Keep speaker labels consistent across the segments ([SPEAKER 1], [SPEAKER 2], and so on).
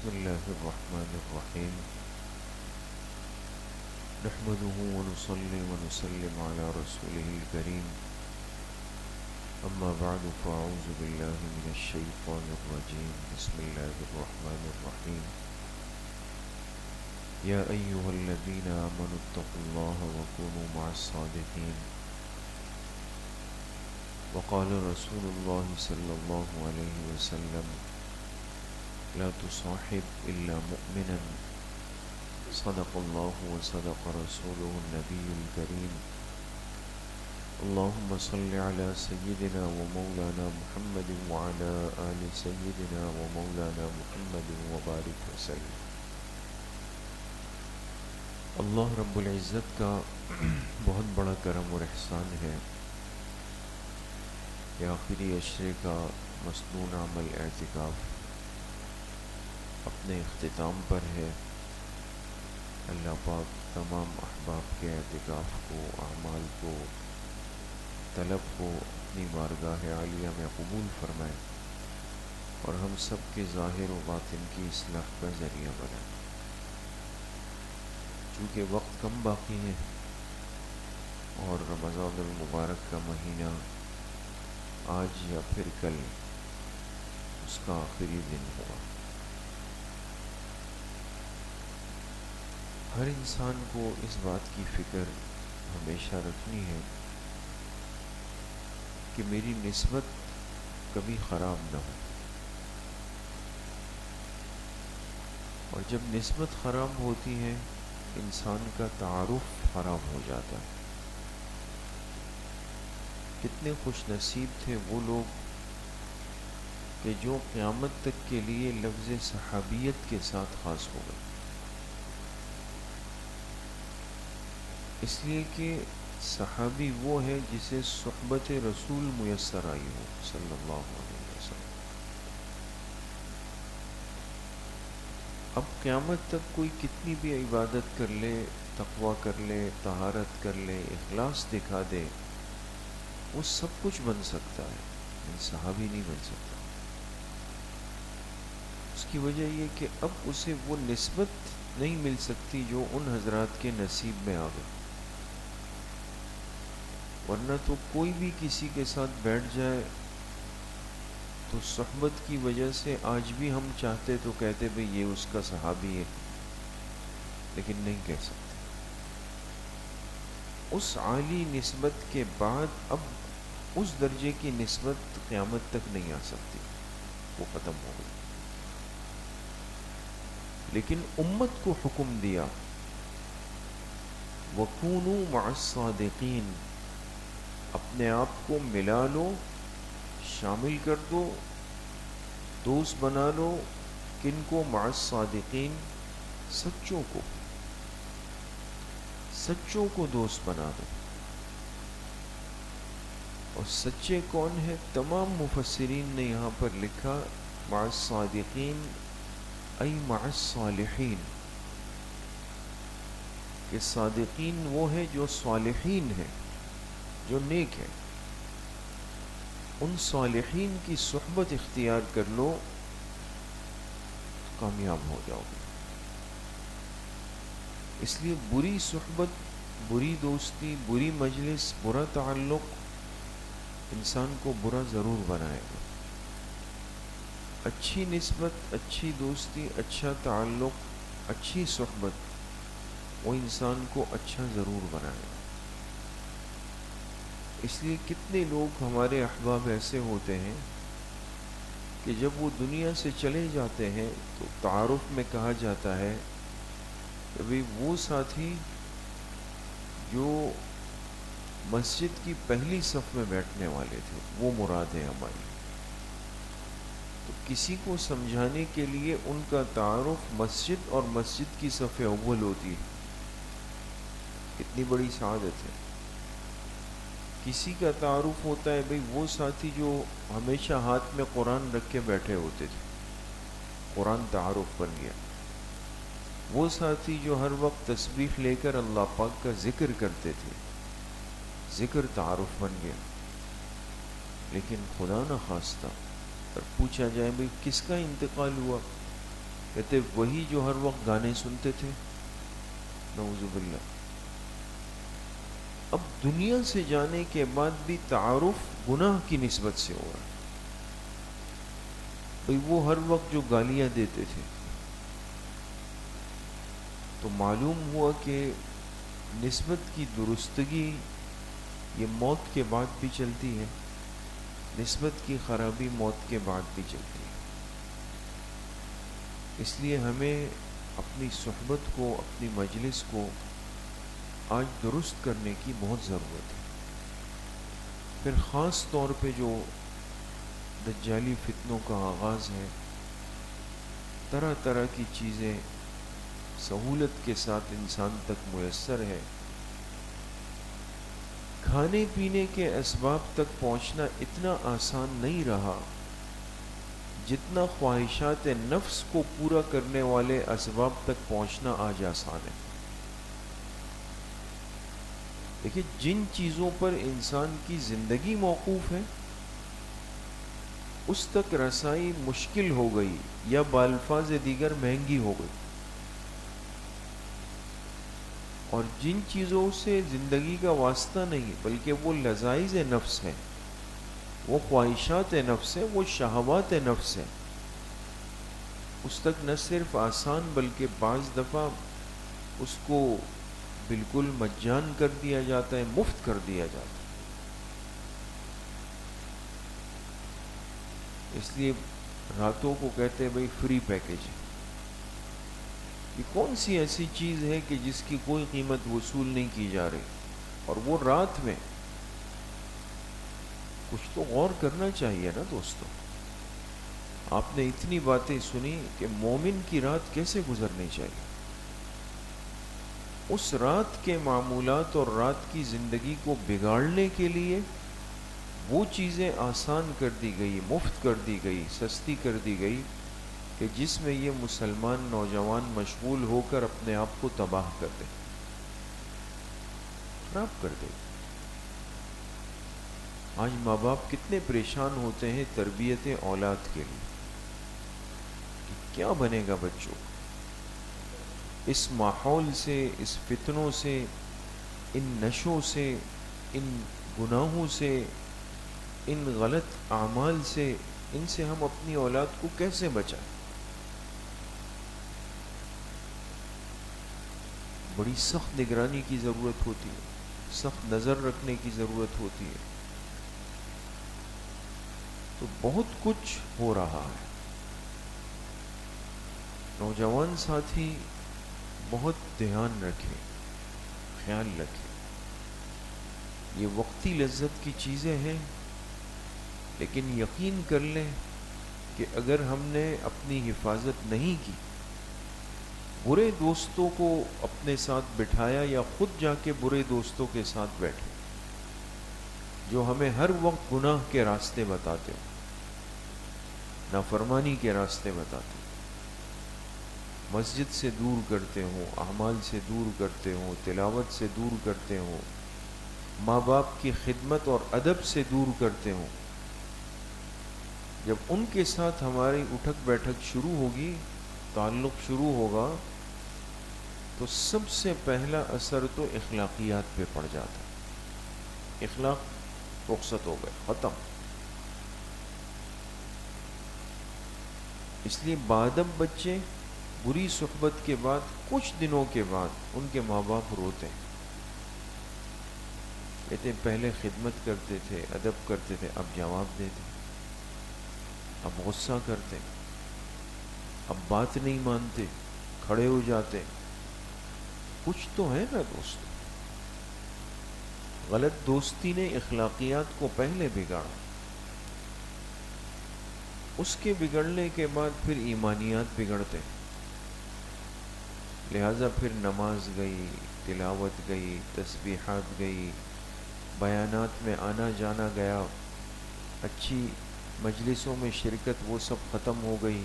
[SPEAKER 1] بسم الله الرحمن الرحيم نحمده ونصلي ونسلم على رسوله الكريم أما بعد فأعوذ بالله من الشيطان الرجيم بسم الله الرحمن الرحيم يا أيها الذين آمنوا اتقوا الله وكونوا مع الصادقين وقال رسول الله صلى الله عليه وسلم لا تصاحب إلا مؤمنا صدق الله وصدق رسوله النبي الكريم اللهم صل على سيدنا ومولانا محمد وعلى آل سيدنا ومولانا محمد وبارك وسلم. اللہ رب العزت کا بہت بڑا کرم اور احسان ہے کہ آخری عشرے کا مسنون عمل اعتکاف اپنے اختتام پر ہے. اللہ پاک تمام احباب کے اعتکاف کو، اعمال کو، طلب کو اپنی بارگاہ عالیہ میں قبول فرمائے اور ہم سب کے ظاہر و باطن کی اصلاح کا ذریعہ بنائے. چونکہ وقت کم باقی ہے اور رمضان المبارک کا مہینہ آج یا پھر کل اس کا آخری دن ہوگا. ہر انسان کو اس بات کی فکر ہمیشہ رکھنی ہے کہ میری نسبت کبھی خراب نہ ہو، اور جب نسبت خراب ہوتی ہے انسان کا تعارف خراب ہو جاتا ہے. کتنے خوش نصیب تھے وہ لوگ کہ جو قیامت تک کے لیے لفظ صحابیت کے ساتھ خاص ہو گئے، اس لیے کہ صحابی وہ ہے جسے صحبت رسول میسر آئی ہو صلی اللہ علیہ وسلم. اب قیامت تک کوئی کتنی بھی عبادت کر لے، تقویٰ کر لے، طہارت کر لے، اخلاص دکھا دے، وہ سب کچھ بن سکتا ہے لیکن صحابی نہیں بن سکتا. اس کی وجہ یہ کہ اب اسے وہ نسبت نہیں مل سکتی جو ان حضرات کے نصیب میں آ گئی. ورنہ تو کوئی بھی کسی کے ساتھ بیٹھ جائے تو صحبت کی وجہ سے آج بھی ہم چاہتے تو کہتے بھئی یہ اس کا صحابی ہے، لیکن نہیں کہہ سکتے. اس عالی نسبت کے بعد اب اس درجے کی نسبت قیامت تک نہیں آ سکتی، وہ ختم ہو گئی. لیکن امت کو حکم دیا وَكُونُوا مَعَ الصَّادِقِينَ، اپنے آپ کو ملا لو، شامل کر دو، دوست بنا لو. کن کو؟ مع الصادقین، سچوں کو، سچوں کو دوست بنا دو. اور سچے کون ہیں؟ تمام مفسرین نے یہاں پر لکھا مع الصادقین ای مع الصالحین، کہ صادقین وہ ہیں جو صالحین ہیں، جو نیک ہے. ان صالحین کی صحبت اختیار کر لو، کامیاب ہو جاؤ گے. اس لیے بری صحبت، بری دوستی، بری مجلس، برا تعلق انسان کو برا ضرور بنائے گا. اچھی نسبت، اچھی دوستی، اچھا تعلق، اچھی صحبت وہ انسان کو اچھا ضرور بنائے گا. اس لیے کتنے لوگ ہمارے احباب ایسے ہوتے ہیں کہ جب وہ دنیا سے چلے جاتے ہیں تو تعارف میں کہا جاتا ہے کہ بھئی وہ ساتھی جو مسجد کی پہلی صف میں بیٹھنے والے تھے وہ مراد ہے ہماری. تو کسی کو سمجھانے کے لیے ان کا تعارف مسجد اور مسجد کی صف اول ہوتی ہے. کتنی بڑی سعادت ہے. کسی کا تعارف ہوتا ہے بھئی وہ ساتھی جو ہمیشہ ہاتھ میں قرآن رکھ کے بیٹھے ہوتے تھے، قرآن تعارف بن گیا. وہ ساتھی جو ہر وقت تسبیح لے کر اللہ پاک کا ذکر کرتے تھے، ذکر تعارف بن گیا. لیکن خدا نہ خواستہ اور پوچھا جائے بھئی کس کا انتقال ہوا، کہتے وہی جو ہر وقت گانے سنتے تھے، نعوذ باللہ، اب دنیا سے جانے کے بعد بھی تعارف گناہ کی نسبت سے ہو رہا ہے۔ بھئی وہ ہر وقت جو گالیاں دیتے تھے، تو معلوم ہوا کہ نسبت کی درستگی یہ موت کے بعد بھی چلتی ہے، نسبت کی خرابی موت کے بعد بھی چلتی ہے۔ اس لیے ہمیں اپنی صحبت کو، اپنی مجلس کو آج درست کرنے کی بہت ضرورت ہے۔ پھر خاص طور پہ جو دجالی فتنوں کا آغاز ہے، طرح طرح کی چیزیں سہولت کے ساتھ انسان تک میسر ہے، کھانے پینے کے اسباب تک پہنچنا اتنا آسان نہیں رہا جتنا خواہشات نفس کو پورا کرنے والے اسباب تک پہنچنا آج آسان ہے۔ دیکھیے جن چیزوں پر انسان کی زندگی موقوف ہے اس تک رسائی مشکل ہو گئی یا بالفاظ دیگر مہنگی ہو گئی، اور جن چیزوں سے زندگی کا واسطہ نہیں بلکہ وہ لذائذ نفس ہے، وہ خواہشات نفس ہے، وہ شہوات نفس ہے، اس تک نہ صرف آسان بلکہ بعض دفعہ اس کو بالکل مجان کر دیا جاتا ہے، مفت کر دیا جاتا ہے۔ اس لیے راتوں کو کہتے ہیں بھئی فری پیکیج۔ یہ کون سی ایسی چیز ہے کہ جس کی کوئی قیمت وصول نہیں کی جا رہی، اور وہ رات میں؟ کچھ تو غور کرنا چاہیے نا دوستو۔ آپ نے اتنی باتیں سنی کہ مومن کی رات کیسے گزرنی چاہیے، اس رات کے معمولات اور رات کی زندگی کو بگاڑنے کے لیے وہ چیزیں آسان کر دی گئی، مفت کر دی گئی، سستی کر دی گئی کہ جس میں یہ مسلمان نوجوان مشغول ہو کر اپنے آپ کو تباہ کر دے، خراب کر دے۔ آج ماں باپ کتنے پریشان ہوتے ہیں تربیت اولاد کے لیے کہ کیا بنے گا بچوں کو، اس ماحول سے، اس فتنوں سے، ان نشوں سے، ان گناہوں سے، ان غلط اعمال سے، ان سے ہم اپنی اولاد کو کیسے بچائیں؟ بڑی سخت نگرانی کی ضرورت ہوتی ہے، سخت نظر رکھنے کی ضرورت ہوتی ہے۔ تو بہت کچھ ہو رہا ہے۔ نوجوان ساتھی بہت دھیان رکھیں، خیال رکھیں، یہ وقتی لذت کی چیزیں ہیں، لیکن یقین کر لیں کہ اگر ہم نے اپنی حفاظت نہیں کی، برے دوستوں کو اپنے ساتھ بٹھایا یا خود جا کے برے دوستوں کے ساتھ بیٹھے جو ہمیں ہر وقت گناہ کے راستے بتاتے ہو، نافرمانی کے راستے بتاتے ہو، مسجد سے دور کرتے ہوں، اعمال سے دور کرتے ہوں، تلاوت سے دور کرتے ہوں، ماں باپ کی خدمت اور ادب سے دور کرتے ہوں، جب ان کے ساتھ ہماری اٹھک بیٹھک شروع ہوگی، تعلق شروع ہوگا، تو سب سے پہلا اثر تو اخلاقیات پہ پڑ جاتا ہے۔ اخلاق رخصت ہو گئے، ختم۔ اس لیے بادب بچے بری صحبت کے بعد کچھ دنوں کے بعد ان کے ماں باپ روتے ہیں، کہتے ہیں پہلے خدمت کرتے تھے، ادب کرتے تھے، اب جواب دیتے، اب غصہ کرتے، اب بات نہیں مانتے، کھڑے ہو جاتے۔ کچھ تو ہے نا دوستو۔ غلط دوستی نے اخلاقیات کو پہلے بگاڑا، اس کے بگڑنے کے بعد پھر ایمانیات بگڑتے، لہٰذا پھر نماز گئی، تلاوت گئی، تسبیحات گئی، بیانات میں آنا جانا گیا، اچھی مجلسوں میں شرکت وہ سب ختم ہو گئی،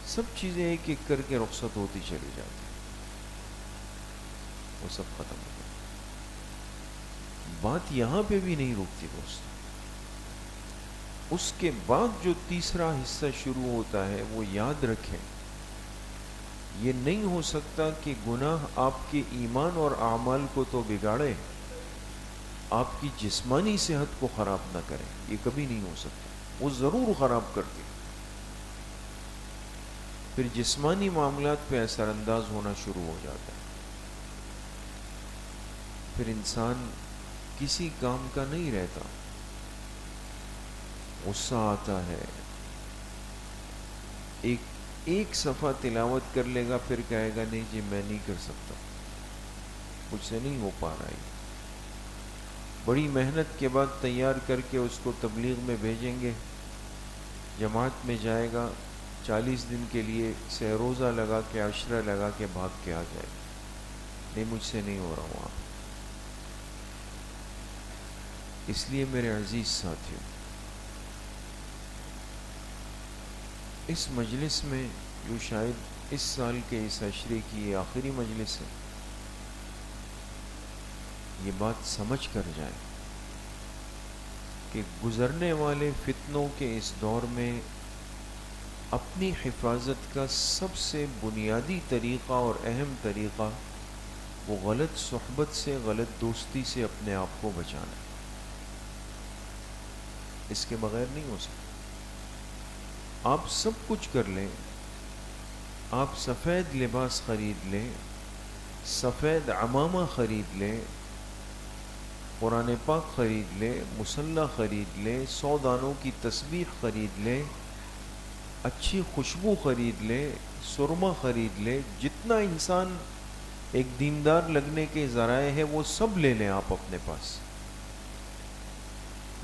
[SPEAKER 1] سب چیزیں ایک ایک کر کے رخصت ہوتی چلی جاتی، وہ سب ختم ہو گئی۔ بات یہاں پہ بھی نہیں رکتی دوست، اس کے بعد جو تیسرا حصہ شروع ہوتا ہے وہ یاد رکھیں یہ نہیں ہو سکتا کہ گناہ آپ کے ایمان اور اعمال کو تو بگاڑے، آپ کی جسمانی صحت کو خراب نہ کرے. یہ کبھی نہیں ہو سکتا. وہ ضرور خراب کرتی، پھر جسمانی معاملات پہ اثر انداز ہونا شروع ہو جاتا ہے. پھر انسان کسی کام کا نہیں رہتا. غصہ آتا ہے، ایک صفحہ تلاوت کر لے گا، پھر کہے گا نہیں جی میں نہیں کر سکتا، مجھ سے نہیں ہو پا رہا ہے. بڑی محنت کے بعد تیار کر کے اس کو تبلیغ میں بھیجیں گے، جماعت میں جائے گا، 40 دن کے لیے سہ روزہ لگا کے عشرہ لگا کے بھاگ کے آ جائے گا، نہیں مجھ سے نہیں ہو رہا ہوں. اس لیے میرے عزیز ساتھیوں، اس مجلس میں جو شاید اس سال کے اس عشرے کی یہ آخری مجلس ہے، یہ بات سمجھ کر جائیں کہ گزرنے والے فتنوں کے اس دور میں اپنی حفاظت کا سب سے بنیادی طریقہ اور اہم طریقہ وہ غلط صحبت سے، غلط دوستی سے اپنے آپ کو بچانا ہے. اس کے بغیر نہیں ہو سکتا. آپ سب کچھ کر لیں، آپ سفید لباس خرید لیں، سفید عمامہ خرید لیں، قرآن پاک خرید لیں، مصلی خرید لیں، 100 دانوں کی تسبیح خرید لیں، اچھی خوشبو خرید لیں، سرما خرید لیں، جتنا انسان ایک دیندار لگنے کے ذرائع ہے وہ سب لے لیں آپ اپنے پاس.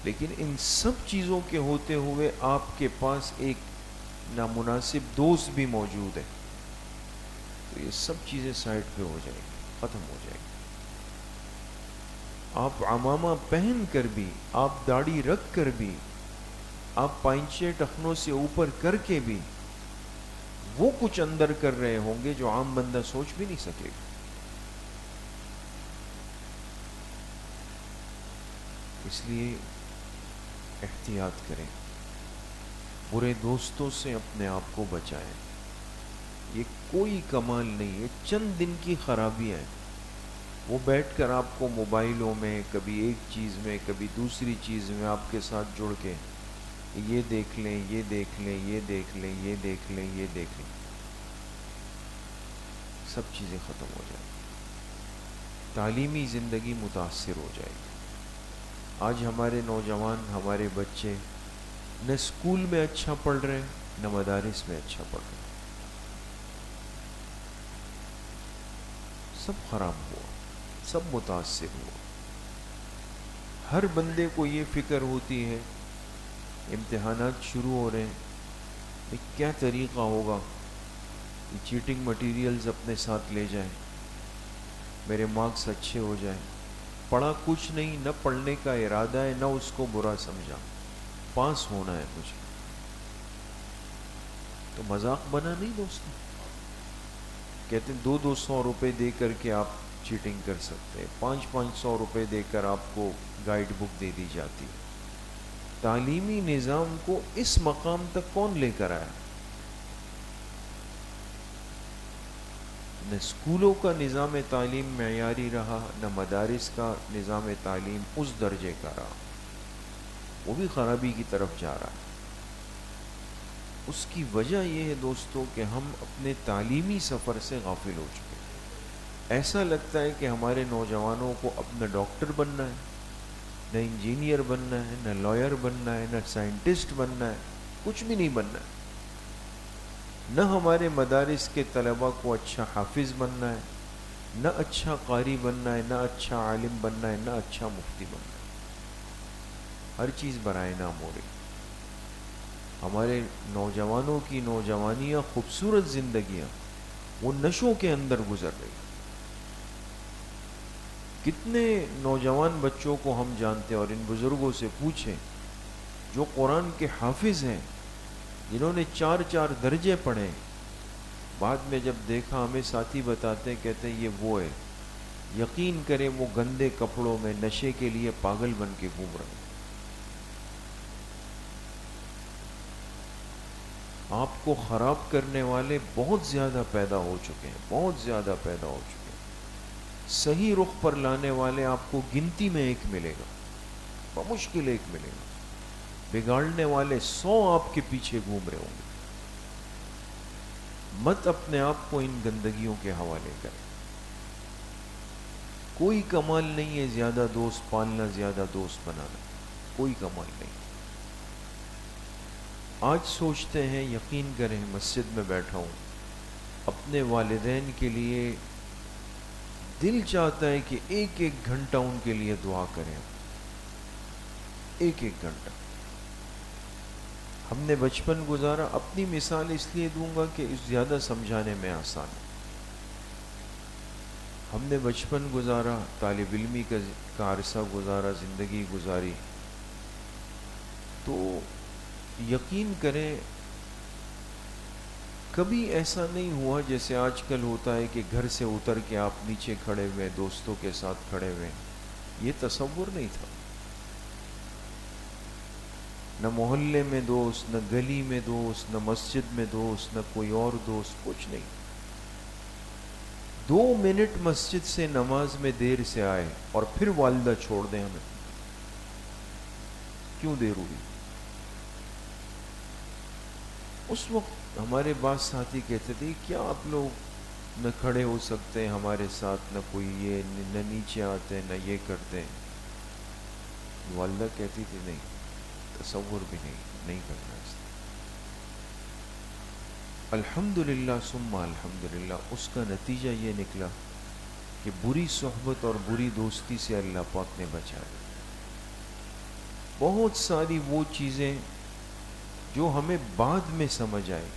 [SPEAKER 1] لیکن ان سب چیزوں کے ہوتے ہوئے آپ کے پاس ایک نامناسب دوست بھی موجود ہے، تو یہ سب چیزیں سائڈ پہ ہو جائیں گی، ختم ہو جائیں گی. آپ عمامہ پہن کر بھی، آپ داڑھی رکھ کر بھی، آپ پائنچے ٹخنوں سے اوپر کر کے بھی وہ کچھ اندر کر رہے ہوں گے جو عام بندہ سوچ بھی نہیں سکے گا. اس لیے احتیاط کریں، برے دوستوں سے اپنے آپ کو بچائیں. یہ کوئی کمال نہیں ہے، چند دن کی خرابیاں ہیں. وہ بیٹھ کر آپ کو موبائلوں میں کبھی ایک چیز میں کبھی دوسری چیز میں آپ کے ساتھ جڑ کے یہ دیکھ لیں، یہ دیکھ لیں، یہ دیکھ لیں، یہ دیکھ لیں، یہ دیکھ لیں، سب چیزیں ختم ہو جائیں. تعلیمی زندگی متاثر ہو جائے گی. آج ہمارے نوجوان، ہمارے بچے نہ اسکول میں اچھا پڑھ رہے ہیں، نہ مدارس میں اچھا پڑھ رہے ہیں. سب خراب ہوا، سب متاثر ہوا. ہر بندے کو یہ فکر ہوتی ہے، امتحانات شروع ہو رہے ہیں، کیا طریقہ ہوگا کہ چیٹنگ مٹیریلز اپنے ساتھ لے جائیں، میرے مارکس اچھے ہو جائیں. پڑھا کچھ نہیں، نہ پڑھنے کا ارادہ ہے، نہ اس کو برا سمجھا، پاس ہونا ہے مجھے. تو مذاق بنا نہیں دوستو. کہتے ہیں 200 روپے دے کر کے آپ چیٹنگ کر سکتے ہیں، 500 روپے دے کر آپ کو گائیڈ بک دے دی جاتی ہے. تعلیمی نظام کو اس مقام تک کون لے کر آیا؟ نہ اسکولوں کا نظام تعلیم معیاری رہا، نہ مدارس کا نظام تعلیم اس درجے کا رہا، وہ بھی خرابی کی طرف جا رہا ہے. اس کی وجہ یہ ہے دوستو کہ ہم اپنے تعلیمی سفر سے غافل ہو چکے ہیں. ایسا لگتا ہے کہ ہمارے نوجوانوں کو اب نہ ڈاکٹر بننا ہے، نہ انجینئر بننا ہے، نہ لائر بننا ہے، نہ سائنٹسٹ بننا ہے، کچھ بھی نہیں بننا ہے. نہ ہمارے مدارس کے طلباء کو اچھا حافظ بننا ہے، نہ اچھا قاری بننا ہے، نہ اچھا عالم بننا ہے، نہ اچھا مفتی بننا ہے. ہر چیز برائے نام ہو رہی. ہمارے نوجوانوں کی نوجوانیاں، خوبصورت زندگیاں وہ نشوں کے اندر گزر رہی. کتنے نوجوان بچوں کو ہم جانتے ہیں، اور ان بزرگوں سے پوچھیں جو قرآن کے حافظ ہیں، جنہوں نے 4 درجے پڑھے، بعد میں جب دیکھا ہمیں ساتھی بتاتے ہیں، کہتے ہیں یہ وہ ہے، یقین کریں وہ گندے کپڑوں میں نشے کے لیے پاگل بن کے گھوم رہے ہیں. آپ کو خراب کرنے والے بہت زیادہ پیدا ہو چکے ہیں، بہت زیادہ پیدا ہو چکے ہیں۔ صحیح رخ پر لانے والے آپ کو گنتی میں ایک ملے گا، بمشکل ایک ملے گا۔ بگاڑنے والے 100 آپ کے پیچھے گھوم رہے ہوں گے۔ مت اپنے آپ کو ان گندگیوں کے حوالے کریں۔ کوئی کمال نہیں ہے زیادہ دوست پالنا، زیادہ دوست بنانا، کوئی کمال نہیں۔ آج سوچتے ہیں، یقین کریں، مسجد میں بیٹھا ہوں، اپنے والدین کے لیے دل چاہتا ہے کہ ایک ایک گھنٹہ ان کے لیے دعا کریں، ایک ایک گھنٹہ۔ ہم نے بچپن گزارا، اپنی مثال اس لیے دوں گا کہ اس زیادہ سمجھانے میں آسان ہے۔ ہم نے بچپن گزارا، طالب علمی کا عرصہ گزارا، زندگی گزاری، تو یقین کریں کبھی ایسا نہیں ہوا جیسے آج کل ہوتا ہے کہ گھر سے اتر کے آپ نیچے کھڑے ہوئے دوستوں کے ساتھ کھڑے ہوئے۔ یہ تصور نہیں تھا۔ نہ محلے میں دوست، نہ گلی میں دوست، نہ مسجد میں دوست، نہ کوئی اور دوست، کچھ نہیں۔ 2 منٹ مسجد سے نماز میں دیر سے آئے اور پھر والدہ چھوڑ دیں ہمیں، کیوں دیر ہوئی؟ اس وقت ہمارے بعض ساتھی کہتے تھے کیا آپ لوگ نہ کھڑے ہو سکتے ہیں ہمارے ساتھ، نہ کوئی یہ، نہ نیچے آتے، نہ یہ کرتے ہیں۔ والدہ کہتی تھی نہیں، تصور بھی نہیں کرنا اس طرح۔ الحمدللہ ثم الحمدللہ، اس کا نتیجہ یہ نکلا کہ بری صحبت اور بری دوستی سے اللہ پاک نے بچایا۔ بہت ساری وہ چیزیں جو ہمیں بعد میں سمجھ آئی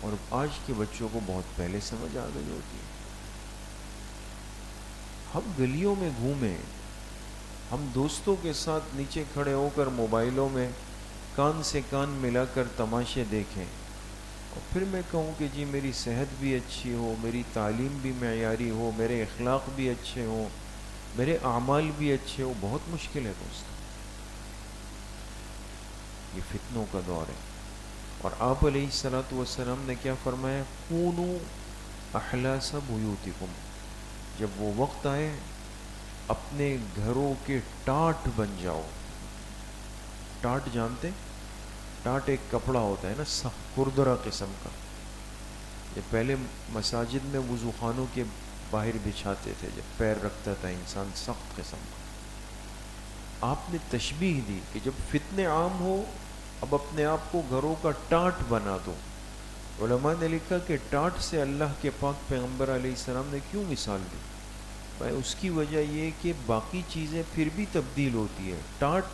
[SPEAKER 1] اور آج کے بچوں کو بہت پہلے سمجھ آ گئی ہوتی ہے۔ ہم گلیوں میں گھومیں، ہم دوستوں کے ساتھ نیچے کھڑے ہو کر موبائلوں میں کان سے کان ملا کر تماشے دیکھیں، اور پھر میں کہوں کہ جی میری صحت بھی اچھی ہو، میری تعلیم بھی معیاری ہو، میرے اخلاق بھی اچھے ہوں، میرے اعمال بھی اچھے ہو، بہت مشکل ہے دوست۔ یہ فتنوں کا دور ہے۔ اور آپ علیہ الصلوۃ والسلام نے کیا فرمایا؟ کونوا احلاس بیوتکم، جب وہ وقت آئے اپنے گھروں کے ٹاٹ بن جاؤ۔ ٹاٹ جانتے؟ ٹاٹ ایک کپڑا ہوتا ہے نا، سخت کردرا قسم کا، یہ پہلے مساجد میں وضو خانوں کے باہر بچھاتے تھے جب پیر رکھتا تھا انسان، سخت قسم کا۔ آپ نے تشبیہ دی کہ جب فتنے عام ہو اب اپنے آپ کو گھروں کا ٹاٹ بنا دو۔ علماء نے لکھا کہ ٹاٹ سے اللہ کے پاک پیغمبر علیہ السلام نے کیوں مثال دی؟ بھائی اس کی وجہ یہ کہ باقی چیزیں پھر بھی تبدیل ہوتی ہے، ٹاٹ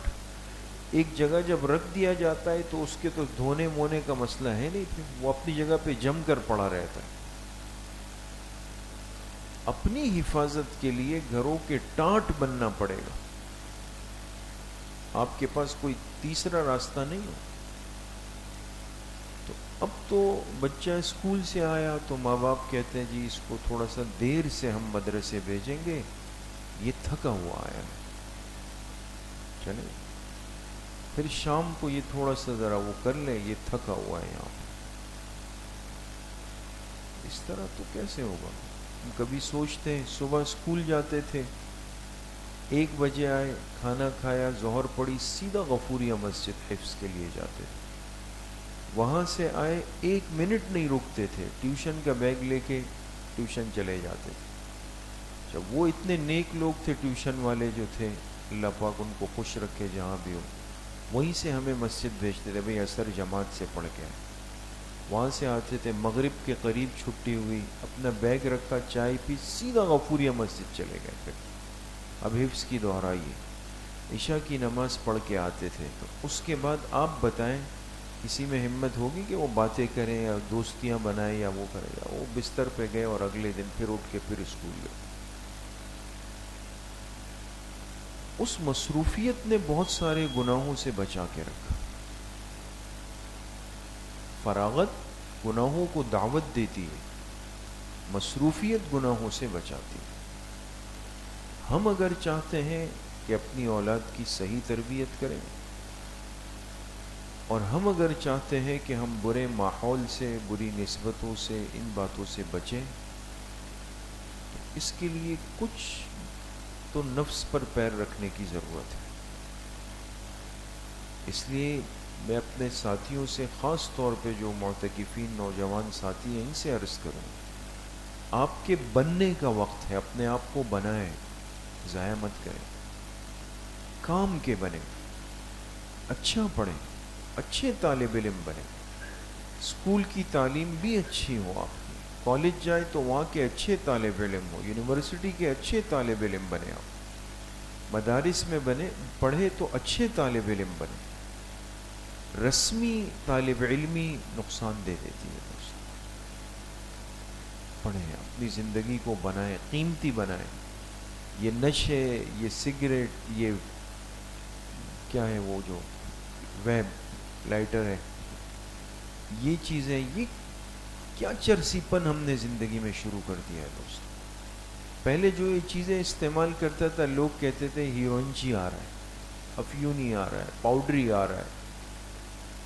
[SPEAKER 1] ایک جگہ جب رکھ دیا جاتا ہے تو اس کے تو دھونے مونے کا مسئلہ ہے نہیں، پھر وہ اپنی جگہ پہ جم کر پڑا رہتا ہے۔ اپنی حفاظت کے لیے گھروں کے ٹاٹ بننا پڑے گا، آپ کے پاس کوئی تیسرا راستہ نہیں ہو۔ تو اب تو بچہ اسکول سے آیا تو ماں باپ کہتے ہیں جی اس کو تھوڑا سا دیر سے ہم مدرسے بھیجیں گے، یہ تھکا ہوا آیا ہے، چلے پھر شام کو یہ تھوڑا سا ذرا وہ کر لیں، یہ تھکا ہوا ہے یہاں پہ۔ اس طرح تو کیسے ہوگا؟ ہم کبھی سوچتے ہیں صبح اسکول جاتے تھے، 1 بجے آئے، کھانا کھایا، ظہر پڑی، سیدھا غفوریہ مسجد حفظ کے لیے جاتے تھے۔ وہاں سے آئے 1 منٹ نہیں رکتے تھے، ٹیوشن کا بیگ لے کے ٹیوشن چلے جاتے تھے۔ جب وہ اتنے نیک لوگ تھے ٹیوشن والے جو تھے، اللہ پاک ان کو خوش رکھے جہاں بھی ہو، وہیں سے ہمیں مسجد بھیجتے تھے، بھئی عصر جماعت سے پڑھ کے آئے۔ وہاں سے آتے تھے، مغرب کے قریب چھٹی ہوئی، اپنا بیگ رکھا، چائے پی، سیدھا غفوریہ مسجد چلے گئے۔ پھر اب حفظ کی دہرائیے، عشاء کی نماز پڑھ کے آتے تھے۔ تو اس کے بعد آپ بتائیں کسی میں ہمت ہوگی کہ وہ باتیں کریں یا دوستیاں بنائیں یا وہ کرے گا؟ وہ بستر پہ گئے اور اگلے دن پھر اٹھ کے پھر اسکول گئے۔ اس مصروفیت نے بہت سارے گناہوں سے بچا کے رکھا۔ فراغت گناہوں کو دعوت دیتی ہے، مصروفیت گناہوں سے بچاتی ہے۔ ہم اگر چاہتے ہیں کہ اپنی اولاد کی صحیح تربیت کریں اور ہم اگر چاہتے ہیں کہ ہم برے ماحول سے، بری نسبتوں سے، ان باتوں سے بچیں، اس کے لیے کچھ تو نفس پر پیر رکھنے کی ضرورت ہے۔ اس لیے میں اپنے ساتھیوں سے، خاص طور پہ جو معتکفین نوجوان ساتھی ہیں، ان سے عرض کروں، آپ کے بننے کا وقت ہے، اپنے آپ کو بنائیں، ضائع مت کریں، کام کے بنیں، اچھا پڑھیں، اچھے طالب علم بنیں، اسکول کی تعلیم بھی اچھی ہو، آپ کی کالج جائیں تو وہاں کے اچھے طالب علم ہو، یونیورسٹی کے اچھے طالب علم بنے، آپ مدارس میں بنے، پڑھے تو اچھے طالب علم بنے۔ رسمی طالب علمی نقصان دے دیتی ہے دوست۔ پڑھیں، اپنی زندگی کو بنائیں، قیمتی بنائیں۔ یہ نشے، یہ سگریٹ، یہ کیا ہے وہ جو ویب لائٹر ہے، یہ چیزیں، یہ کیا چرسی پن ہم نے زندگی میں شروع کر دیا ہے دوست۔ پہلے جو یہ چیزیں استعمال کرتا تھا، لوگ کہتے تھے ہیروئنچی آ رہا ہے، افیونی آ رہا ہے، پاؤڈری آ رہا ہے۔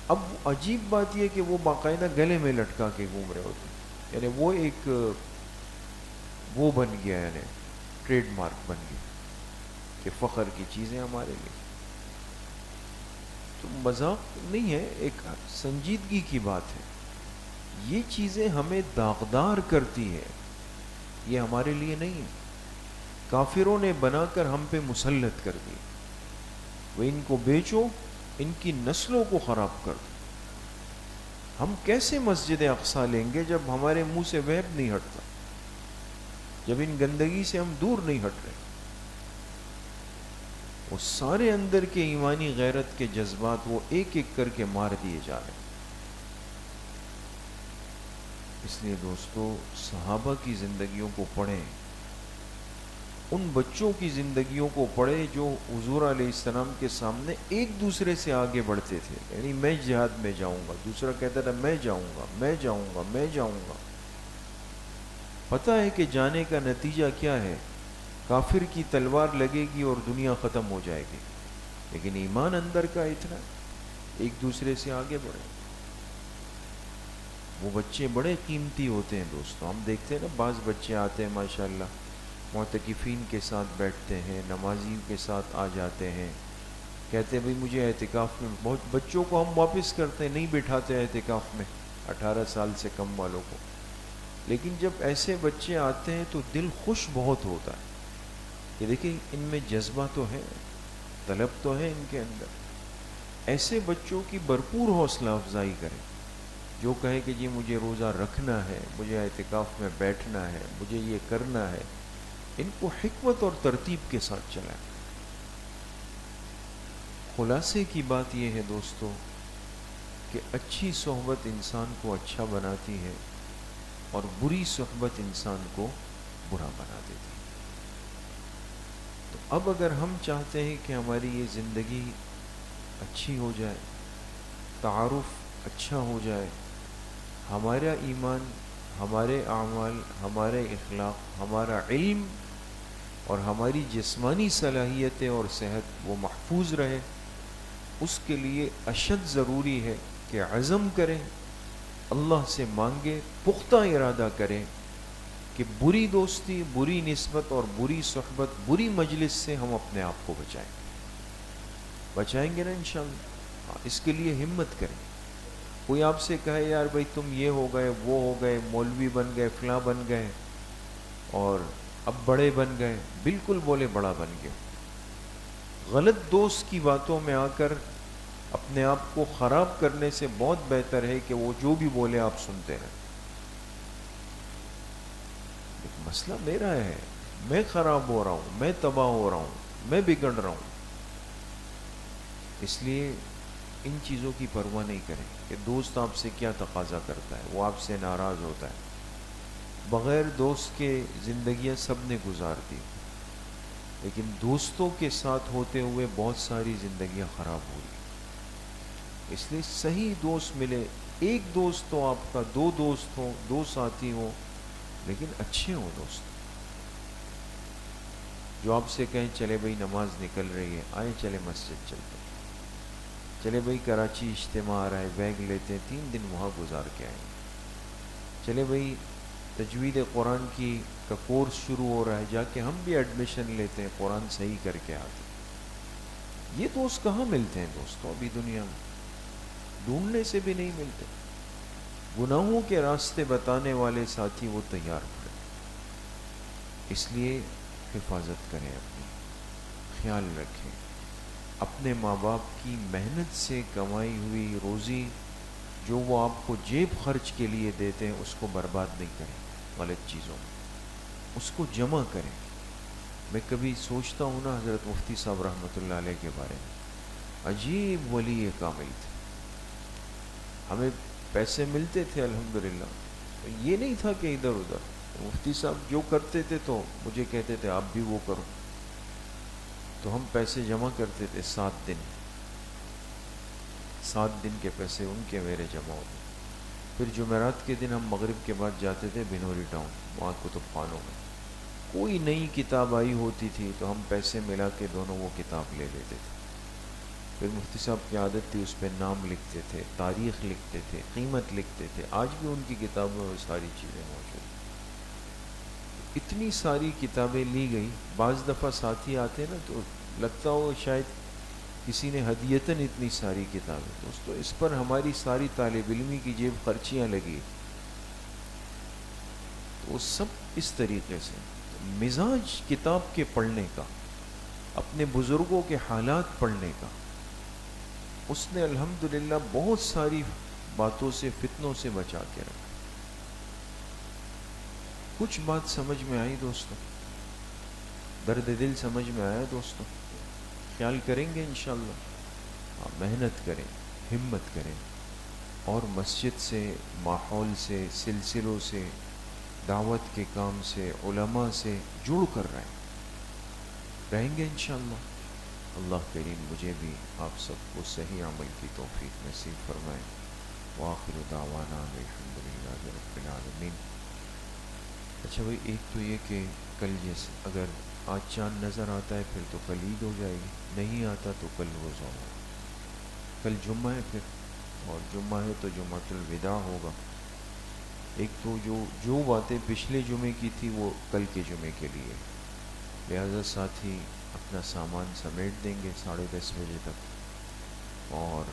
[SPEAKER 1] اب عجیب بات یہ کہ وہ باقاعدہ گلے میں لٹکا کے گھوم رہے ہوتے ہیں، یعنی وہ ایک وہ بن گیا، یعنی ٹریڈ مارک بن گیا کہ فخر کی چیزیں ہمارے لیے۔ تو مذاق نہیں ہے، ایک سنجیدگی کی بات ہے۔ یہ چیزیں ہمیں داغدار کرتی ہے، یہ ہمارے لیے نہیں ہے۔ کافروں نے بنا کر ہم پہ مسلط کر دی، وہ ان کو بیچو، ان کی نسلوں کو خراب کر دو۔ ہم کیسے مسجد اقصیٰ لیں گے جب ہمارے منہ سے وہب نہیں ہٹتا، جب ان گندگی سے ہم دور نہیں ہٹ رہے؟ وہ سارے اندر کے ایمانی غیرت کے جذبات وہ ایک ایک کر کے مار دیے جا رہے ہیں۔ اس لیے دوستو، صحابہ کی زندگیوں کو پڑھیں، ان بچوں کی زندگیوں کو پڑھیں جو حضور علیہ السلام کے سامنے ایک دوسرے سے آگے بڑھتے تھے، یعنی میں جہاد میں جاؤں گا، دوسرا کہتا تھا میں جاؤں گا، میں جاؤں گا، میں جاؤں گا۔ پتہ ہے کہ جانے کا نتیجہ کیا ہے؟ کافر کی تلوار لگے گی اور دنیا ختم ہو جائے گی، لیکن ایمان اندر کا اتنا، ایک دوسرے سے آگے بڑھے۔ وہ بچے بڑے قیمتی ہوتے ہیں دوستو، ہم دیکھتے ہیں نا، بعض بچے آتے ہیں ماشاءاللہ، معتکفین کے ساتھ بیٹھتے ہیں، نمازیوں کے ساتھ آ جاتے ہیں، کہتے ہیں بھئی مجھے اعتکاف میں، بہت بچوں کو ہم واپس کرتے ہیں، نہیں بٹھاتے اعتکاف میں 18 سال سے کم والوں کو، لیکن جب ایسے بچے آتے ہیں تو دل خوش بہت ہوتا ہے کہ دیکھیں ان میں جذبہ تو ہے، طلب تو ہے ان کے اندر۔ ایسے بچوں کی بھرپور حوصلہ افزائی کریں، جو کہے کہ جی مجھے روزہ رکھنا ہے، مجھے اعتکاف میں بیٹھنا ہے، مجھے یہ کرنا ہے، ان کو حکمت اور ترتیب کے ساتھ چلائیں۔ خلاصے کی بات یہ ہے دوستو کہ اچھی صحبت انسان کو اچھا بناتی ہے اور بری صحبت انسان کو برا بنا دیتی ہے۔ تو اب اگر ہم چاہتے ہیں کہ ہماری یہ زندگی اچھی ہو جائے، تعارف اچھا ہو جائے، ہمارا ایمان، ہمارے اعمال، ہمارے اخلاق، ہمارا علم اور ہماری جسمانی صلاحیتیں اور صحت وہ محفوظ رہے، اس کے لیے اشد ضروری ہے کہ عزم کریں، اللہ سے مانگیں، پختہ ارادہ کریں کہ بری دوستی، بری نسبت اور بری صحبت، بری مجلس سے ہم اپنے آپ کو بچائیں گے نا انشاءاللہ۔ اس کے لیے ہمت کریں۔ کوئی آپ سے کہے یار بھائی تم یہ ہو گئے، وہ ہو گئے، مولوی بن گئے، فلاں بن گئے اور اب بڑے بن گئے، بالکل بولے بڑا بن گئے۔ غلط دوست کی باتوں میں آ کر اپنے آپ کو خراب کرنے سے بہت بہتر ہے کہ وہ جو بھی بولے آپ سنتے رہیں۔ ایک مسئلہ میرا ہے، میں خراب ہو رہا ہوں، میں تباہ ہو رہا ہوں، میں بگڑ رہا ہوں، اس لیے ان چیزوں کی پرواہ نہیں کریں کہ دوست آپ سے کیا تقاضا کرتا ہے، وہ آپ سے ناراض ہوتا ہے۔ بغیر دوست کے زندگیاں سب نے گزار دی، لیکن دوستوں کے ساتھ ہوتے ہوئے بہت ساری زندگیاں خراب ہوئی۔ اس لیے صحیح دوست ملے، ایک دوست تو آپ کا، دو دوست ہوں، دو ساتھی ہوں، لیکن اچھے ہوں دوست، جو آپ سے کہیں چلے بھئی نماز نکل رہی ہے، آئیں چلے مسجد چلتے، چلے بھائی کراچی اجتماع آ رہا ہے، بیگ لیتے ہیں 3 دن وہاں گزار کے آئیں گے. چلے بھائی تجوید قرآن کا کورس شروع ہو رہا ہے، جا کے ہم بھی ایڈمیشن لیتے ہیں، قرآن صحیح کر کے آتے ہیں. یہ دوست کہاں ملتے ہیں دوستوں ابھی دنیا میں؟ ڈھونڈنے سے بھی نہیں ملتے. گناہوں کے راستے بتانے والے ساتھی وہ تیار پڑے. اس لیے حفاظت کریں اپنی، خیال رکھیں. اپنے ماں باپ کی محنت سے کمائی ہوئی روزی جو وہ آپ کو جیب خرچ کے لیے دیتے ہیں اس کو برباد نہیں کریں غلط چیزوں میں، اس کو جمع کریں. میں کبھی سوچتا ہوں نا حضرت مفتی صاحب رحمۃ اللہ علیہ کے بارے میں، عجیب ولی کامل تھے. ہمیں پیسے ملتے تھے الحمدللہ، یہ نہیں تھا کہ ادھر ادھر. مفتی صاحب جو کرتے تھے تو مجھے کہتے تھے آپ بھی وہ کرو، تو ہم پیسے جمع کرتے تھے. 7 دن کے پیسے ان کے میرے جمع ہوتے. پھر جمعرات کے دن ہم مغرب کے بعد جاتے تھے بنوری ٹاؤن، وہاں کتب خانوں میں کوئی نئی کتاب آئی ہوتی تھی تو ہم پیسے ملا کے دونوں وہ کتاب لے لیتے تھے. پھر مفتی صاحب کی عادت تھی، اس پہ نام لکھتے تھے، تاریخ لکھتے تھے، قیمت لکھتے تھے. آج بھی ان کی کتابوں میں وہ ساری چیزیں موجود ہیں. اتنی ساری کتابیں لی گئی. بعض دفعہ ساتھی آتے نا تو لگتا ہو شاید کسی نے ہدیتاً اتنی ساری کتابیں. دوستو اس پر ہماری ساری طالب علمی کی جیب خرچیاں لگی. تو وہ سب اس طریقے سے مزاج کتاب کے پڑھنے کا، اپنے بزرگوں کے حالات پڑھنے کا، اس نے الحمدللہ بہت ساری باتوں سے، فتنوں سے بچا کے رکھا. کچھ بات سمجھ میں آئی دوستو؟ درد دل سمجھ میں آیا دوستو؟ خیال کریں گے انشاءاللہ. محنت کریں، ہمت کریں، اور مسجد سے، ماحول سے، سلسلوں سے، دعوت کے کام سے، علماء سے جڑ کر رہیں گے انشاءاللہ. اللہ کریم مجھے بھی آپ سب کو صحیح عمل کی توفیق نصیب فرمائے. وآخر دعوانا الحمدللہ رب العالمین. اچھا بھائی، ایک تو یہ کہ کل جیسے اگر آج چاند نظر آتا ہے پھر تو کل عید ہو جائے گی، نہیں آتا تو کل روزہ ہوگا. کل جمعہ ہے پھر، اور جمعہ ہے تو جمعۃ الوداع ہوگا. ایک تو جو باتیں پچھلے جمعے کی تھی وہ کل کے جمعے کے لیے، لہذا ساتھی اپنا سامان سمیٹ دیں گے 10:30 بجے تک، اور